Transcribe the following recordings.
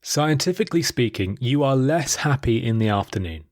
Scientifically speaking, you are less happy in the afternoon.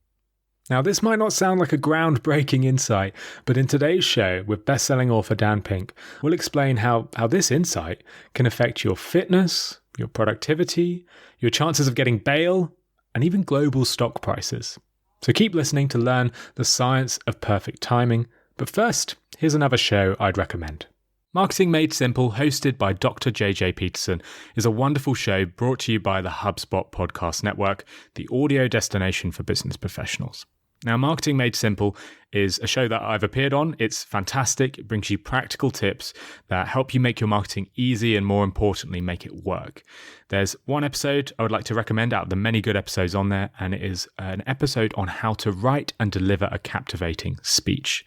Now, this might not sound like a groundbreaking insight, but in today's show with best-selling author Dan Pink, we'll explain how this insight can affect your fitness, your productivity, your chances of getting bail, and even global stock prices. So keep listening to learn the science of perfect timing. But first, here's another show I'd recommend. Marketing Made Simple, hosted by Dr. JJ Peterson, is a wonderful show brought to you by the HubSpot Podcast Network, the audio destination for business professionals. Now, Marketing Made Simple is a show that I've appeared on. It's fantastic. It brings you practical tips that help you make your marketing easy and, more importantly, make it work. There's one episode I would like to recommend out of the many good episodes on there, and it is an episode on how to write and deliver a captivating speech.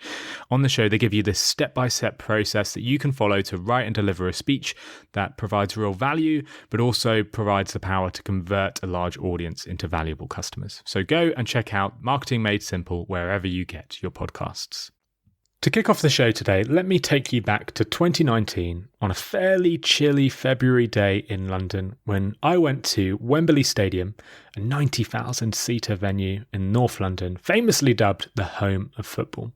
On the show, they give you this step-by-step process that you can follow to write and deliver a speech that provides real value, but also provides the power to convert a large audience into valuable customers. So go and check out Marketing Made Simple wherever you get your podcasts. To kick off the show today, let me take you back to 2019 on a fairly chilly February day in London when I went to Wembley Stadium, a 90,000-seater venue in North London, famously dubbed the home of football.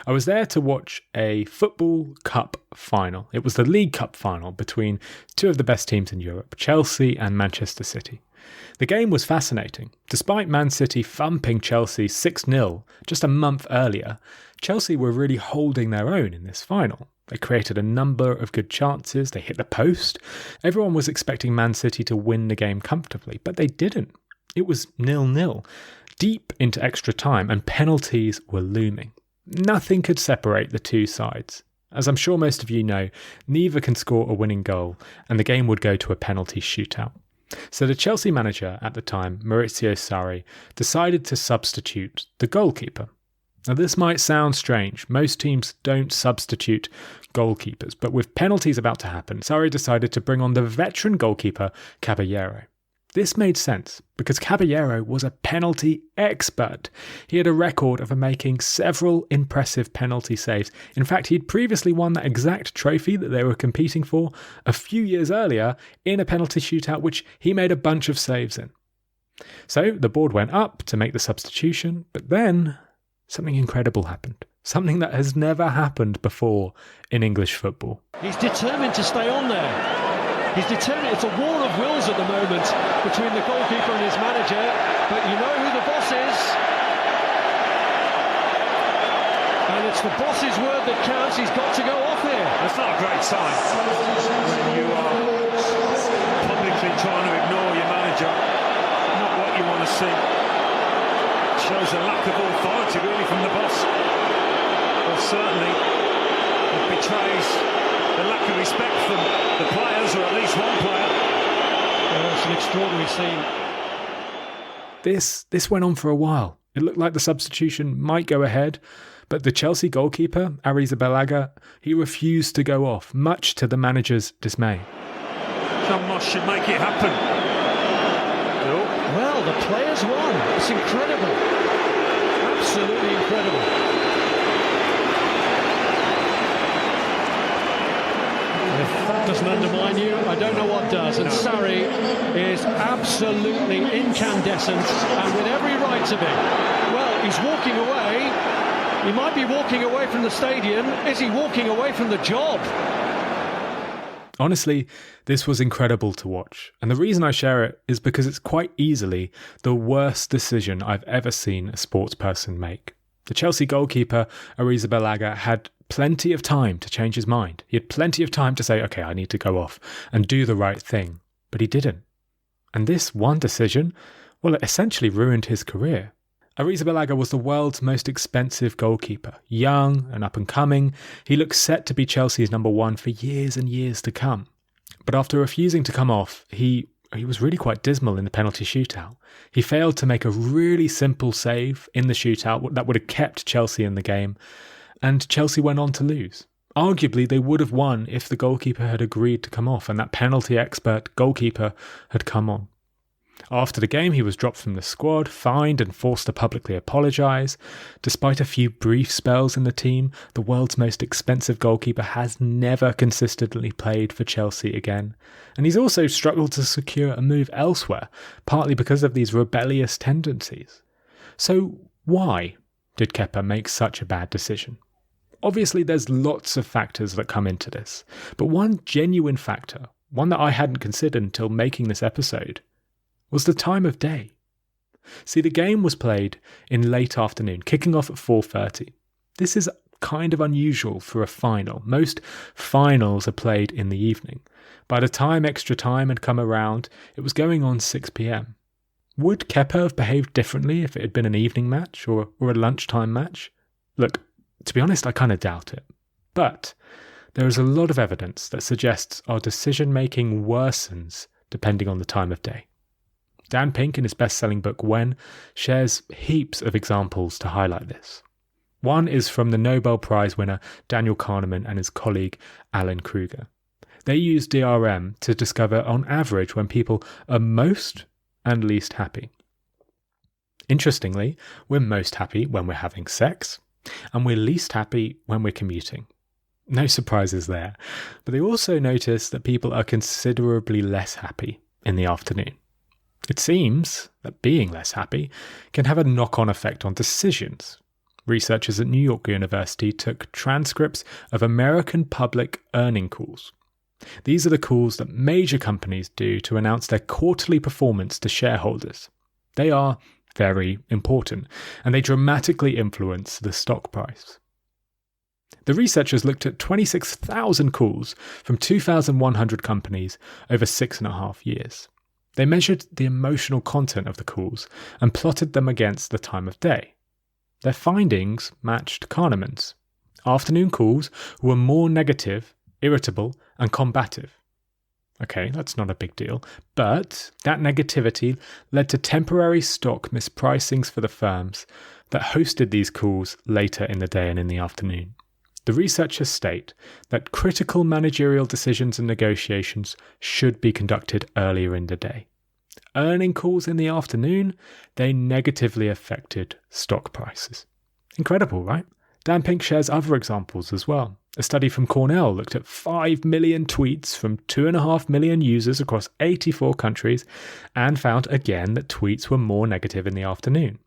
I was there to watch a football cup final. It was the League Cup final between two of the best teams in Europe, Chelsea and Manchester City. The game was fascinating. Despite Man City thumping Chelsea 6-0 just a month earlier, Chelsea were really holding their own in this final. They created a number of good chances, they hit the post. Everyone was expecting Man City to win the game comfortably, but they didn't. It was 0-0, deep into extra time, and penalties were looming. Nothing could separate the two sides. As I'm sure most of you know, neither can score a winning goal, and the game would go to a penalty shootout. So the Chelsea manager at the time, Maurizio Sarri, decided to substitute the goalkeeper. Now, this might sound strange. Most teams don't substitute goalkeepers, but with penalties about to happen, Sarri decided to bring on the veteran goalkeeper, Caballero. This made sense because Caballero was a penalty expert. He had a record of making several impressive penalty saves. In fact, he'd previously won that exact trophy that they were competing for a few years earlier in a penalty shootout, which he made a bunch of saves in. So the board went up to make the substitution, but then something incredible happened. Something that has never happened before in English football. He's determined to stay on there. He's determined. It's a war of wills at the moment between the goalkeeper and his manager, but you know who the boss is. And it's the boss's word that counts. He's got to go off here. That's not a great sign when you are publicly trying to ignore your manager. Not what you want to see. It shows a lack of authority really from the boss. Well, certainly it betrays the lack of respect from the players, or at least one player. Oh, it's an extraordinary scene. This went on for a while. It looked like the substitution might go ahead, but the Chelsea goalkeeper, Arrizabalaga, he refused to go off, much to the manager's dismay. Someone should make it happen. Well, the players won. It's incredible. Absolutely incredible. If that doesn't undermine you, I don't know what does. And Sarri is absolutely incandescent and with every right to be. Well, he's walking away. He might be walking away from the stadium. Is he walking away from the job? Honestly, this was incredible to watch. And the reason I share it is because it's quite easily the worst decision I've ever seen a sports person make. The Chelsea goalkeeper, Arrizabalaga, had plenty of time to change his mind. He had plenty of time to say, okay, I need to go off and do the right thing. But he didn't. And this one decision, well, it essentially ruined his career. Arrizabalaga was the world's most expensive goalkeeper. Young and up and coming, he looked set to be Chelsea's number one for years and years to come. But after refusing to come off, he was really quite dismal in the penalty shootout. He failed to make a really simple save in the shootout that would have kept Chelsea in the game, and Chelsea went on to lose. Arguably, they would have won if the goalkeeper had agreed to come off and that penalty expert goalkeeper had come on. After the game, he was dropped from the squad, fined and forced to publicly apologise. Despite a few brief spells in the team, the world's most expensive goalkeeper has never consistently played for Chelsea again. And he's also struggled to secure a move elsewhere, partly because of these rebellious tendencies. So why did Kepa make such a bad decision? Obviously, there's lots of factors that come into this, but one genuine factor, one that I hadn't considered until making this episode, was the time of day. See, the game was played in late afternoon, kicking off at 4:30. This is kind of unusual for a final. Most finals are played in the evening. By the time extra time had come around, it was going on 6 p.m. Would Kepa have behaved differently if it had been an evening match or a lunchtime match? Look, to be honest, I kind of doubt it. But there is a lot of evidence that suggests our decision-making worsens depending on the time of day. Dan Pink, in his best-selling book When, shares heaps of examples to highlight this. One is from the Nobel Prize winner Daniel Kahneman and his colleague Alan Kruger. They use DRM to discover on average when people are most and least happy. Interestingly, we're most happy when we're having sex, and we're least happy when we're commuting. No surprises there, but they also notice that people are considerably less happy in the afternoon. It seems that being less happy can have a knock-on effect on decisions. Researchers at New York University took transcripts of American public earning calls. These are the calls that major companies do to announce their quarterly performance to shareholders. They are very important, and they dramatically influence the stock price. The researchers looked at 26,000 calls from 2,100 companies over 6.5 years. They measured the emotional content of the calls and plotted them against the time of day. Their findings matched Kahneman's. Afternoon calls were more negative, irritable, and combative. Okay, that's not a big deal, but that negativity led to temporary stock mispricings for the firms that hosted these calls later in the day and in the afternoon. The researchers state that critical managerial decisions and negotiations should be conducted earlier in the day. Earning calls in the afternoon, they negatively affected stock prices. Incredible, right? Dan Pink shares other examples as well. A study from Cornell looked at 5 million tweets from 2.5 million users across 84 countries and found again that tweets were more negative in the afternoon.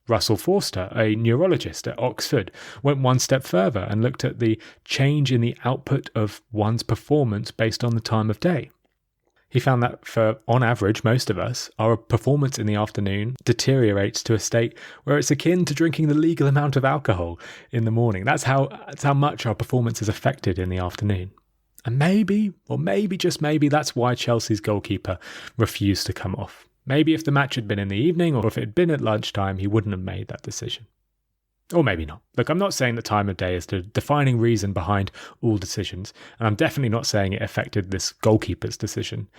Russell Forster, a neurologist at Oxford, went one step further and looked at the change in the output of one's performance based on the time of day. He found that for, on average, most of us, our performance in the afternoon deteriorates to a state where it's akin to drinking the legal amount of alcohol in the morning. That's how much our performance is affected in the afternoon. And maybe, just maybe, that's why Chelsea's goalkeeper refused to come off. Maybe if the match had been in the evening or if it had been at lunchtime, he wouldn't have made that decision. Or maybe not. Look, I'm not saying that time of day is the defining reason behind all decisions, and I'm definitely not saying it affected this goalkeeper's decision.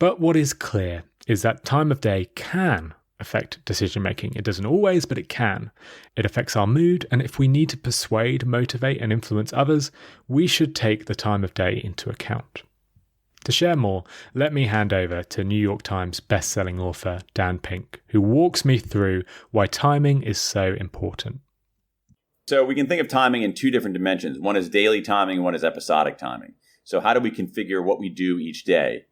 But what is clear is that time of day can affect decision making. It doesn't always, but it can. It affects our mood, and if we need to persuade, motivate, and influence others, we should take the time of day into account. To share more, let me hand over to New York Times best-selling author Dan Pink, who walks me through why timing is so important. So we can think of timing in two different dimensions. One is daily timing, one is episodic timing. So how do we configure what we do each day,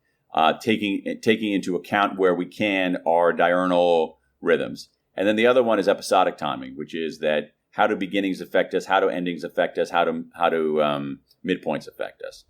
taking into account where we can our diurnal rhythms? And then the other one is episodic timing, which is that how do beginnings affect us, how do endings affect us, how do midpoints affect us?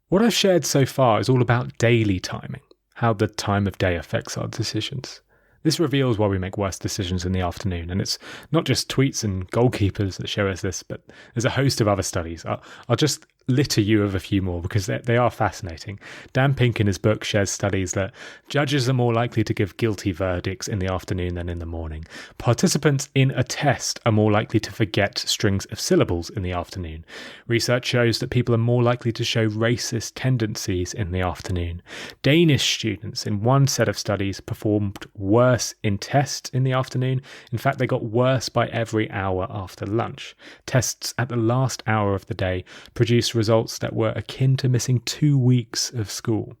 What I've shared so far is all about daily timing, how the time of day affects our decisions. This reveals why we make worse decisions in the afternoon, and it's not just tweets and goalkeepers that show us this, but there's a host of other studies. I'll just litter you of a few more because they are fascinating. Dan Pink in his book shares studies that judges are more likely to give guilty verdicts in the afternoon than in the morning. Participants in a test are more likely to forget strings of syllables in the afternoon. Research shows that people are more likely to show racist tendencies in the afternoon. Danish students in one set of studies performed worse in tests in the afternoon. In fact, they got worse by every hour after lunch. Tests at the last hour of the day produced results that were akin to missing 2 weeks of school.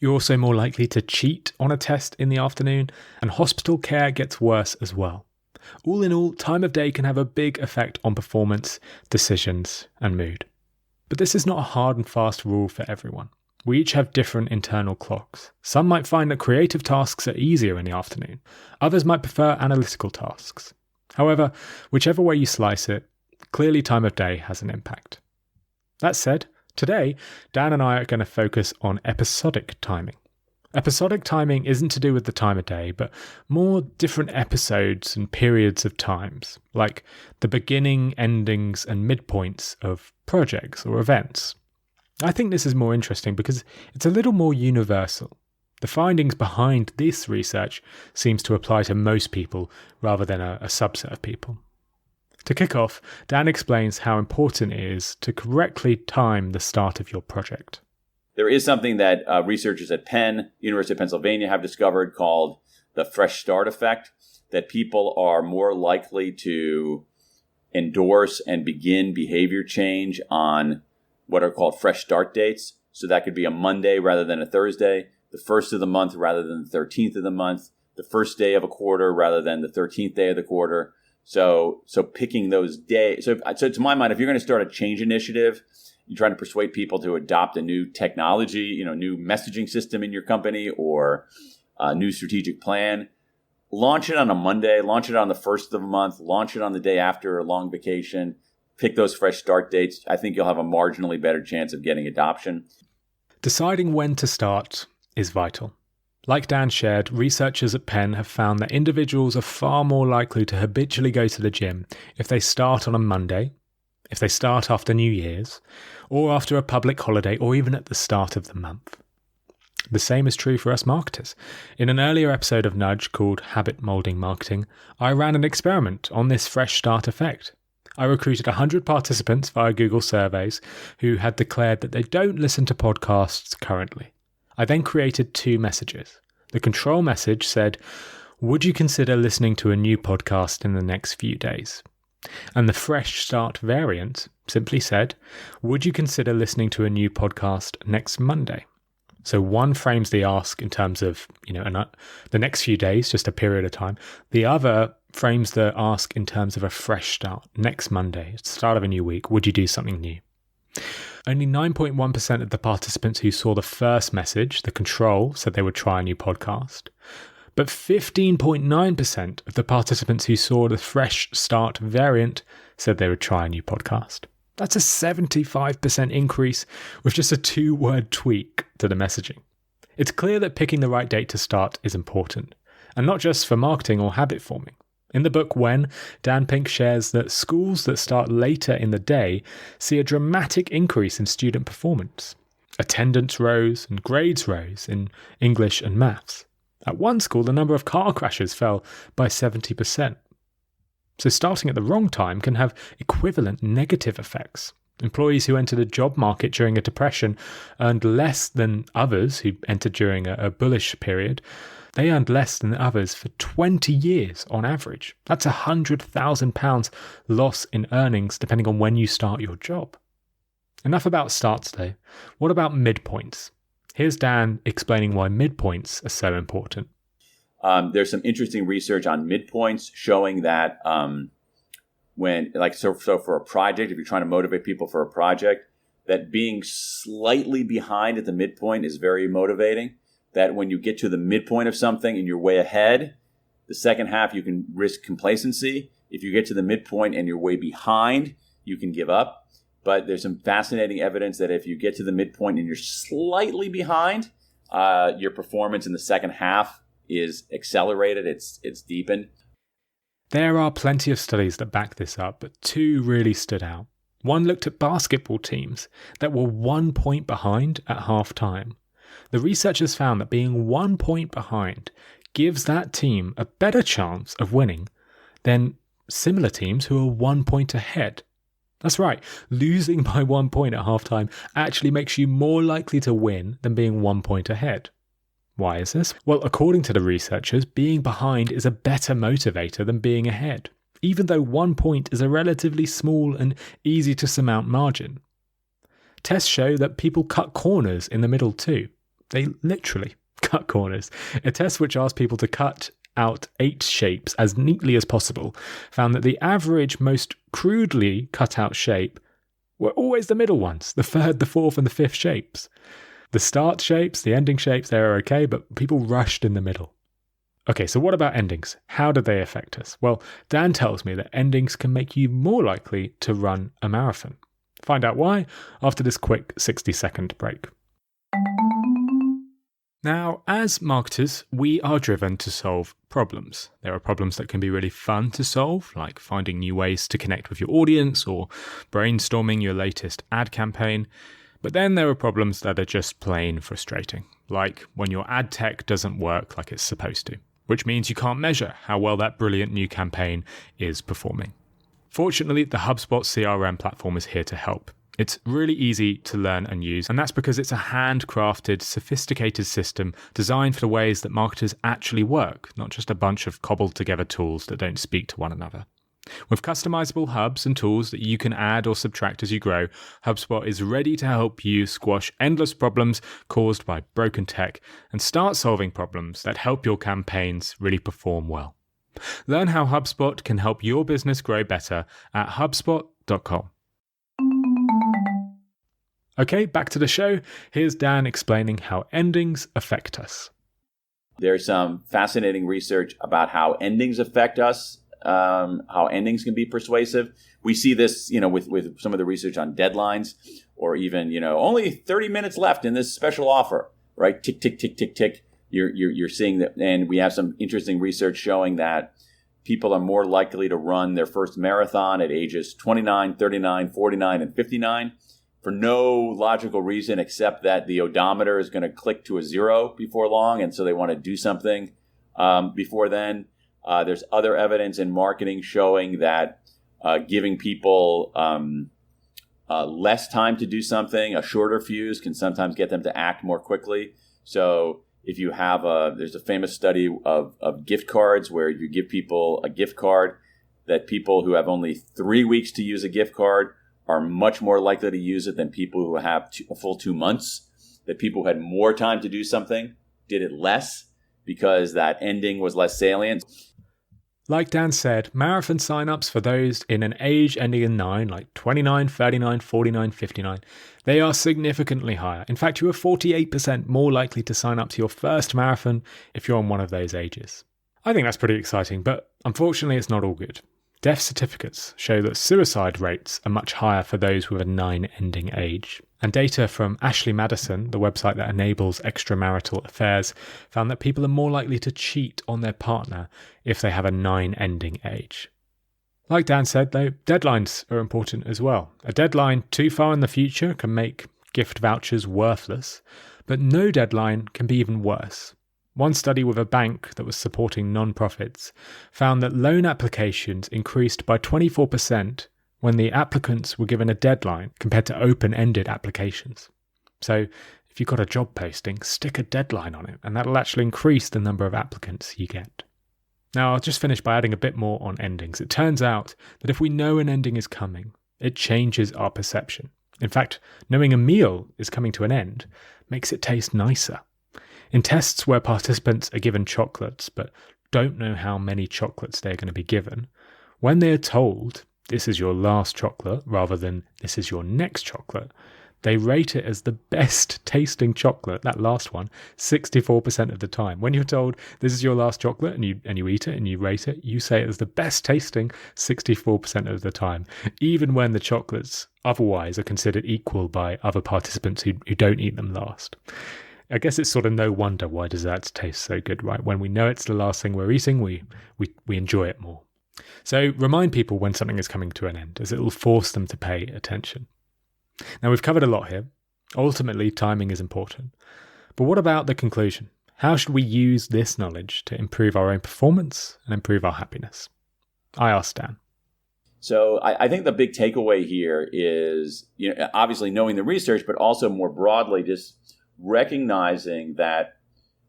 You're also more likely to cheat on a test in the afternoon, and hospital care gets worse as well. All in all, time of day can have a big effect on performance, decisions, and mood. But this is not a hard and fast rule for everyone. We each have different internal clocks. Some might find that creative tasks are easier in the afternoon. Others might prefer analytical tasks. However, whichever way you slice it, clearly time of day has an impact. That said, today, Dan and I are going to focus on episodic timing. Episodic timing isn't to do with the time of day, but more different episodes and periods of times, like the beginning, endings, and midpoints of projects or events. I think this is more interesting because it's a little more universal. The findings behind this research seems to apply to most people rather than a subset of people. To kick off, Dan explains how important it is to correctly time the start of your project. There is something that researchers at Penn, University of Pennsylvania, have discovered called the fresh start effect, that people are more likely to endorse and begin behavior change on what are called fresh start dates. So that could be a Monday rather than a Thursday, the first of the month rather than the 13th of the month, the first day of a quarter rather than the 13th day of the quarter. So picking those days. So to my mind, if you're going to start a change initiative, you're trying to persuade people to adopt a new technology, new messaging system in your company or a new strategic plan, launch it on a Monday, launch it on the first of the month, launch it on the day after a long vacation, pick those fresh start dates. I think you'll have a marginally better chance of getting adoption. Deciding when to start is vital. Like Dan shared, researchers at Penn have found that individuals are far more likely to habitually go to the gym if they start on a Monday, if they start after New Year's, or after a public holiday, or even at the start of the month. The same is true for us marketers. In an earlier episode of Nudge called Habit Molding Marketing, I ran an experiment on this fresh start effect. I recruited 100 participants via Google surveys who had declared that they don't listen to podcasts currently. I then created 2 messages. The control message said, "Would you consider listening to a new podcast in the next few days?" And the fresh start variant simply said, "Would you consider listening to a new podcast next Monday?" So one frames the ask in terms of, the next few days, just a period of time. The other frames the ask in terms of a fresh start. Next Monday, start of a new week, would you do something new? Only 9.1% of the participants who saw the first message, the control, said they would try a new podcast. But 15.9% of the participants who saw the fresh start variant said they would try a new podcast. That's a 75% increase with just a 2-word tweak to the messaging. It's clear that picking the right date to start is important, and not just for marketing or habit forming. In the book When, Dan Pink shares that schools that start later in the day see a dramatic increase in student performance. Attendance rose and grades rose in English and maths. At one school, the number of car crashes fell by 70%. So starting at the wrong time can have equivalent negative effects. Employees who entered a job market during a depression earned less than others who entered during a bullish period. They earned less than others for 20 years on average. That's £100,000 loss in earnings depending on when you start your job. Enough about starts though. What about midpoints? Here's Dan explaining why midpoints are so important. There's some interesting research on midpoints showing that so for a project, if you're trying to motivate people for a project, that being slightly behind at the midpoint is very motivating. That when you get to the midpoint of something and you're way ahead, the second half you can risk complacency. If you get to the midpoint and you're way behind, you can give up. But there's some fascinating evidence that if you get to the midpoint and you're slightly behind, your performance in the second half is accelerated, it's deepened. There are plenty of studies that back this up, but 2 really stood out. One looked at basketball teams that were 1 point behind at halftime. The researchers found that being 1 point behind gives that team a better chance of winning than similar teams who are 1 point ahead. That's right, losing by 1 point at halftime actually makes you more likely to win than being 1 point ahead. Why is this? Well, according to the researchers, being behind is a better motivator than being ahead, even though 1 point is a relatively small and easy to surmount margin. Tests show that people cut corners in the middle too. They literally cut corners. A test which asked people to cut out 8 shapes as neatly as possible found that the average, most crudely cut out shape were always the middle ones, the 3rd, the 4th, and the 5th shapes. The start shapes, the ending shapes, they are okay, but people rushed in the middle. Okay, so what about endings? How do they affect us? Well, Dan tells me that endings can make you more likely to run a marathon. Find out why after this quick 60-second break. Now, as marketers, we are driven to solve problems. There are problems that can be really fun to solve, like finding new ways to connect with your audience or brainstorming your latest ad campaign. But then there are problems that are just plain frustrating, like when your ad tech doesn't work like it's supposed to, which means you can't measure how well that brilliant new campaign is performing. Fortunately, the HubSpot CRM platform is here to help. It's really easy to learn and use, and that's because it's a handcrafted, sophisticated system designed for the ways that marketers actually work, not just a bunch of cobbled together tools that don't speak to one another. With customizable hubs and tools that you can add or subtract as you grow, HubSpot is ready to help you squash endless problems caused by broken tech and start solving problems that help your campaigns really perform well. Learn how HubSpot can help your business grow better at HubSpot.com. Okay, back to the show. Here's Dan explaining how endings affect us. There's some fascinating research about how endings affect us, how endings can be persuasive. We see this, with some of the research on deadlines, or even, only 30 minutes left in this special offer, right? Tick, tick, tick, tick, tick. You're seeing that, and we have some interesting research showing that people are more likely to run their first marathon at ages 29, 39, 49, and 59. For no logical reason except that the odometer is going to click to a 0 before long, and so they want to do something before then. There's other evidence in marketing showing that giving people less time to do something, a shorter fuse, can sometimes get them to act more quickly. So if you have there's a famous study of gift cards where you give people a gift card, that people who have only 3 weeks to use a gift card are much more likely to use it than people who have a full 2 months. That people who had more time to do something did it less because that ending was less salient. Like Dan said, marathon signups for those in an age ending in 9, like 29, 39, 49, 59, they are significantly higher. In fact, you are 48% more likely to sign up to your first marathon if you're on one of those ages. I think that's pretty exciting, but unfortunately it's not all good. Death certificates show that suicide rates are much higher for those with a 9 ending age. And data from Ashley Madison, the website that enables extramarital affairs, found that people are more likely to cheat on their partner if they have a 9 ending age. Like Dan said, though, deadlines are important as well. A deadline too far in the future can make gift vouchers worthless, but no deadline can be even worse. One study with a bank that was supporting non-profits found that loan applications increased by 24% when the applicants were given a deadline compared to open-ended applications. So if you've got a job posting, stick a deadline on it, and that'll actually increase the number of applicants you get. Now, I'll just finish by adding a bit more on endings. It turns out that if we know an ending is coming, it changes our perception. In fact, knowing a meal is coming to an end makes it taste nicer. In tests where participants are given chocolates but don't know how many chocolates they're going to be given, when they are told this is your last chocolate rather than this is your next chocolate, they rate it as the best tasting chocolate, that last one, 64% of the time. When you're told this is your last chocolate and you eat it and you rate it, you say it as the best tasting 64% of the time, even when the chocolates otherwise are considered equal by other participants who don't eat them last. I guess it's sort of no wonder why desserts taste so good, right? When we know it's the last thing we're eating, we enjoy it more. So remind people when something is coming to an end, as it will force them to pay attention. Now, we've covered a lot here. Ultimately, timing is important. But what about the conclusion? How should we use this knowledge to improve our own performance and improve our happiness? I asked Dan. So I think the big takeaway here is, obviously knowing the research, but also more broadly, just recognizing that,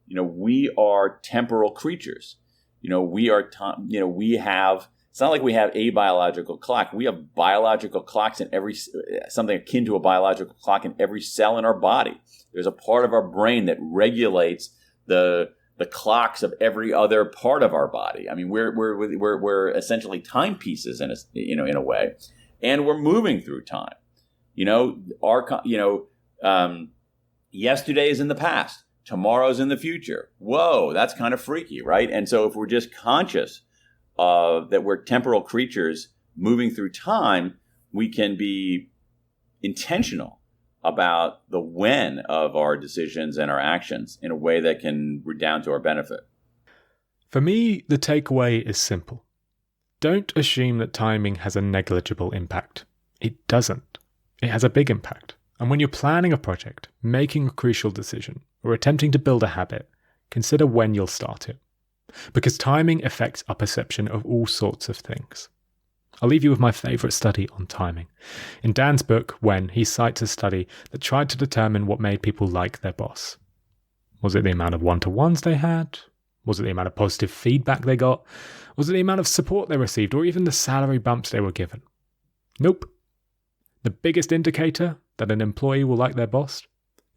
we are temporal creatures. We have It's not like we have a biological clock. We have biological clocks in something akin to a biological clock in every cell in our body. There's a part of our brain that regulates the clocks of every other part of our body. I mean, we're essentially timepieces in a way, and we're moving through time. Yesterday is in the past. Tomorrow's in the future. Whoa, that's kind of freaky, right? And so if we're just conscious that we're temporal creatures moving through time, we can be intentional about the when of our decisions and our actions in a way that can redound to our benefit. For me, the takeaway is simple. Don't assume that timing has a negligible impact. It doesn't. It has a big impact. And when you're planning a project, making a crucial decision, or attempting to build a habit, consider when you'll start it. Because timing affects our perception of all sorts of things. I'll leave you with my favourite study on timing. In Dan's book, When, he cites a study that tried to determine what made people like their boss. Was it the amount of one-to-ones they had? Was it the amount of positive feedback they got? Was it the amount of support they received, or even the salary bumps they were given? Nope. The biggest indicator that an employee will like their boss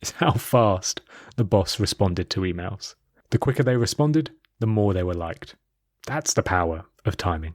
is how fast the boss responded to emails. The quicker they responded, the more they were liked. That's the power of timing.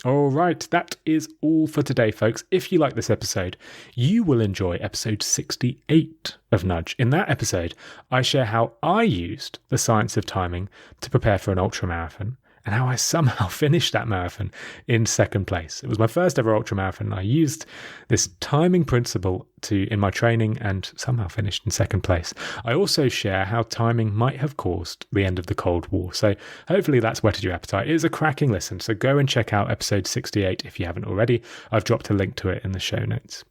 All right, that is all for today, folks. If you like this episode, you will enjoy episode 68 of Nudge. In that episode, I share how I used the science of timing to prepare for an ultramarathon and how I somehow finished that marathon in second place. It was my first ever ultramarathon. I used this timing principle in my training and somehow finished in second place. I also share how timing might have caused the end of the Cold War. So hopefully that's whetted your appetite. It is a cracking listen, so go and check out episode 68 if you haven't already. I've dropped a link to it in the show notes.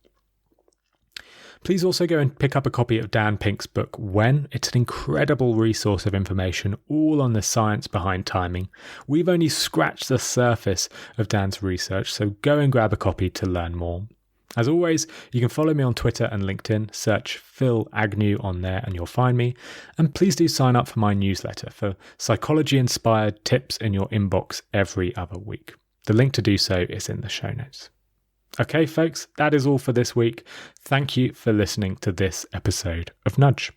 Please also go and pick up a copy of Dan Pink's book, When. It's an incredible resource of information, all on the science behind timing. We've only scratched the surface of Dan's research, so go and grab a copy to learn more. As always, you can follow me on Twitter and LinkedIn, search Phil Agnew on there and you'll find me. And please do sign up for my newsletter for psychology-inspired tips in your inbox every other week. The link to do so is in the show notes. Okay, folks, that is all for this week. Thank you for listening to this episode of Nudge.